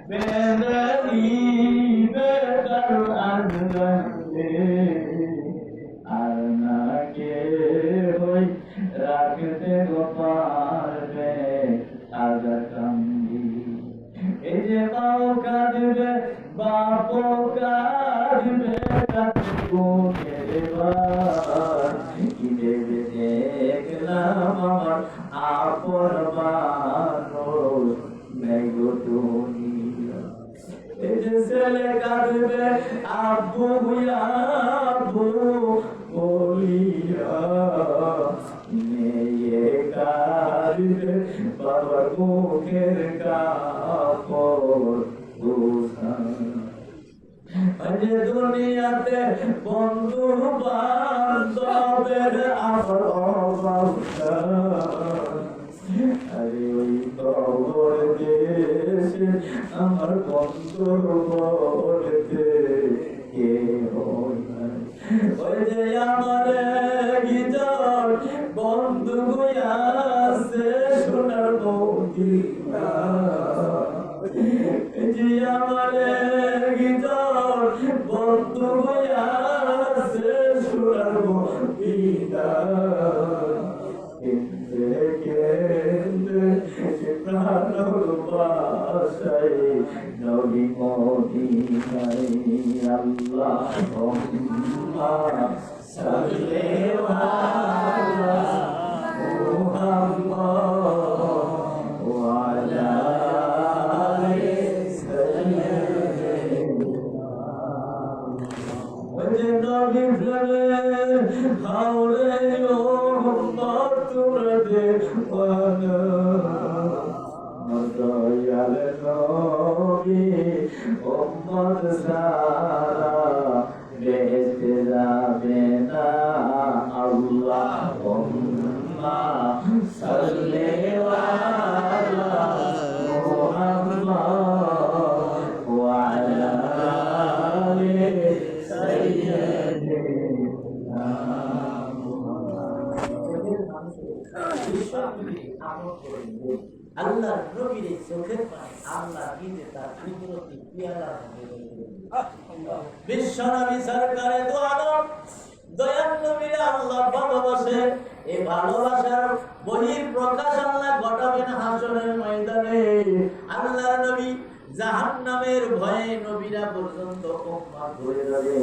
বেদারি বেদার Andre আর না কে হই রাখতে গোপালে আজা কান্দি এই যে বাও কাঁদবে বাপও কাঁদবে কাঁদবে বুকের ভার কি ভেবে দেখলাম আমার আপন মানুষ নেই গো দুনিয়া এই যে ছেলে কাঁদবে আব্বু আব্বু বলিয়া মেয়ে কাঁদবে বাবার মুখের কাপড় আজ দুনিয়াতে বন্ধু বান্ধবের আমার অভাব আরে ওই খবর দেশে আমার বন্ধু বলতে কে হয় ওই যে আমার গিটার বন্ধু আছে সোনার মদিনা যে আমার গিটার বন্ধু আছে সোনার মদিনা প্রাণর বাসায় নবী মদিনায় আল্লাহুম্মা সাল্লি আলা মুহাম্মাদ ওয়া আলা আলি সাইয়্যিদিনা ওরে নবী প্রেমে হাওরে ও উম্মত তোমরা দেওয়ানা দয়াল নবী উম্মত সারা বেহেশতে যাবে না আল্লাহুম্মা সাল্লি আলা মুহাম্মাদ ওয়া আলা আলি সাইয়্যিদিনা আল্লাহ নবীর চোখের পানি আল্লাহ দিতে তার কুদরতি পেয়ালা বিশ্ব নবী সরকারে দু আলম দয়াল নবীর আল্লাহ ভালোবাসে এই ভালোবাসার বহির প্রকাশ আল্লাহ ঘটাবেন হাসরের ময়দানে আল্লাহর নবী জাহান্নামের ভয়ে নবীরা পর্যন্ত উম্মত হয়ে যাবে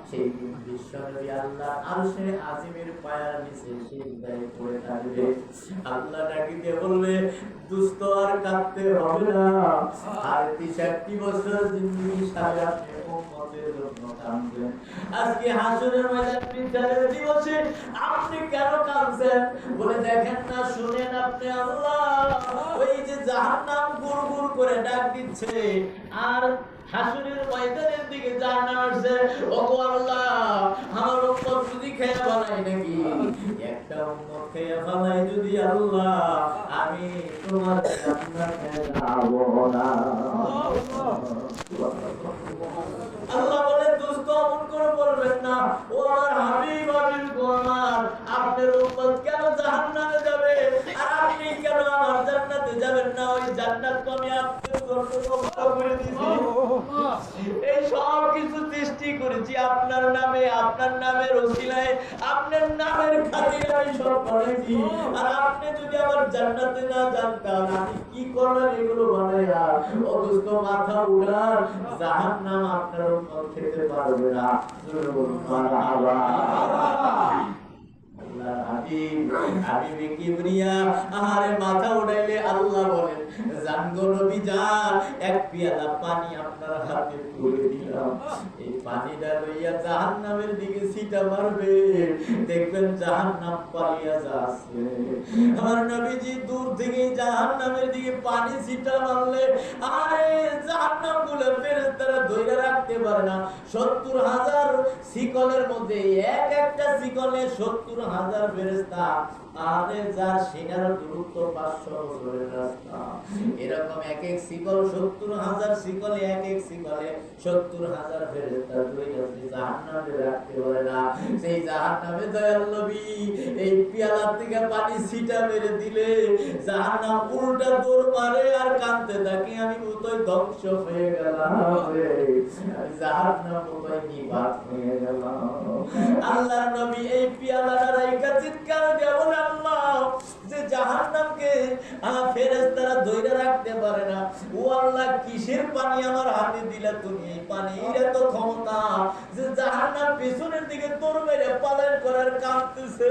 সেই দিন বিশ্ব নবী আল্লাহ আরশে আজিমের পায়ার নিচে সিজদায় পড়ে থাকবে আল্লাহ ডাকিতে বলবে দুস্থ আর কাঁদতে হবে না আর 63 বছর জিন্দেগি সারা আপনি উম্মতের জন্য কাঁদবেন আজকে হাসরের ময়দান বিচারের দিবসে আপনি কেন কাঁদছেন বলে দেখেন না শুনেন আপনি আল্লাহ ওই যে জাহান্নাম গুড়গুড় করে ডাক দিচ্ছে আর হাসরের ময়দানের দিকে জাহান্নাম আসছে ওগো আল্লাহ আমার উম্মত যদি খেয়ে ফেলাই নাকি একটা উম্মত খেয়ে ফেলাই যদি আল্লাহ আমি তোমার জান্নাতে যাব না আল্লাহ বলে দুষ্ট অমন করে বলবেন না ও আমার হাবিব হাবিব আমার আপনার উম্মত কেন জাহান্নামে যাবে আর আপনি কেন আমার জান্নাতে যাবেন না ওই জান্নাত তো আমি আপনার জন্য ব্যবস্থা করে দিয়েছি এই সব কিছু সৃষ্টি করেছি আপনার নামে আপনার নামের ওসিলায় আপনার নামের খাতিরে আমি সব করেছি আর আপনি যদি আমার জান্নাতে না যান তাহলে আমি কি করবেন এগুলো বানাইয়া ও দুষ্ট মাথা উড়ার জাহান্নাম আপনার উম্মত খেতে পারবে না মারহাবা আল্লাহর হাবিব হাবিবে কিবরিয়া আহারে মাথা উঠাইলে আল্লাহ বলেন জান গো নবী যান এক পেয়ালা পানি আপনার হাতে তুলে দিলাম এই পানিটা লইয়া জাহান্নামের দিকে ছিটা মারবে দেখবেন জাহান্নাম পালিয়া যাচ্ছে আমার নবীজি দূর থেকে জাহান্নামের দিকে পানি ছিটা মারলে আরে জাহান্নাম গুলো ফেরেশতারা ধরে রাখতে পারে না 70,000 শিকলের মধ্যে এক একটা শিকলে 70,000 70,000 ফেরেশতা, আরে যার সিনার দূরত্ব 500 বছরের রাস্তা, এরকম এক এক শিকল 70,000 শিকলে, এক এক শিকলে 70,000 ফেরেশতা ধরে আছে, জাহান্নামে রাখতে পারে না। সেই জাহান্নামে দয়াল নবী এই পেয়ালা থেকে পানি ছিটা মেরে দিলে জাহান্নাম উল্টা দৌড় মারে আর কাঁদতে থাকে, আমি উতই ধ্বংস হয়ে গেলাম, জাহান্নাম উতই নিবাত হয়ে গেলাম। আল্লাহর নবী এই পেয়ালাটা রাইখা চিৎকার দিয়ে বলে, আল্লাহ, যে জাহান্নামকে ফেরেশতারা ধরে রাখতে পারে না, ও আল্লাহ, কিসের পানি আমার হাতে দিলা তুমি? এই পানির এত ক্ষমতা যে জাহান্নাম পেছনের দিকে দৌড় মেরে পালায়ন করার কাঁদতেছে।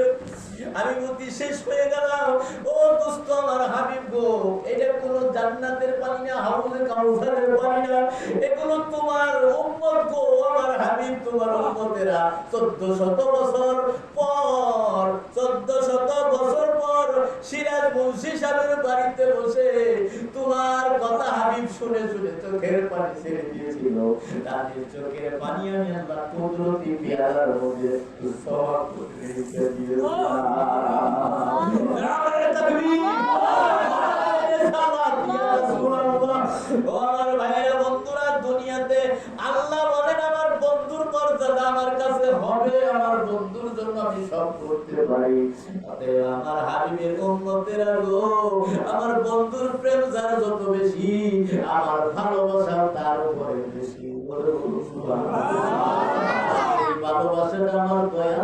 আমি বুদ্ধি শেষ হয়ে গেলাম। ও দোস্ত আমার হাবিব গো, এটা কোনো জান্নাতের পানি না, হাউজে কাউসারের পানি না, এগুলো তোমার উম্মত গো, আমার হাবিব, তোমার উম্মতেরা 1400 বছর পর, 1400 বছর পর সিরাজ মুন্সি সাহেবের বাড়িতে বসে তোমার কথা হাবিব শুনে শুনে চোখের পানি ছেড়ে দিয়েছিল। তাদের চোখের পানি আমি আল্লাহ কুদরতি পেয়ালার মধ্যে সওয়াব করে রেখে দিয়েছিলাম। নারে তাকবীর, নারে সালাত, ইয়া রাসূলুল্লাহ। ও আমার ভাইরা, বন্ধুরা, দুনিয়াতে আল্লাহ বলেন আমার বন্ধুর মর্যাদা আমার কাছে হবে, আমার বন্ধুর জন্য আমি সব করতে পারি। অতএব আমার হাবিবের উম্মতেরা গো, আমার বন্ধুর প্রেম যার যত বেশি, আমার ভালোবাসা তার উপরে বেশি। সুবহানাল্লাহ। এই ভালোবাসাটা আমার দয়া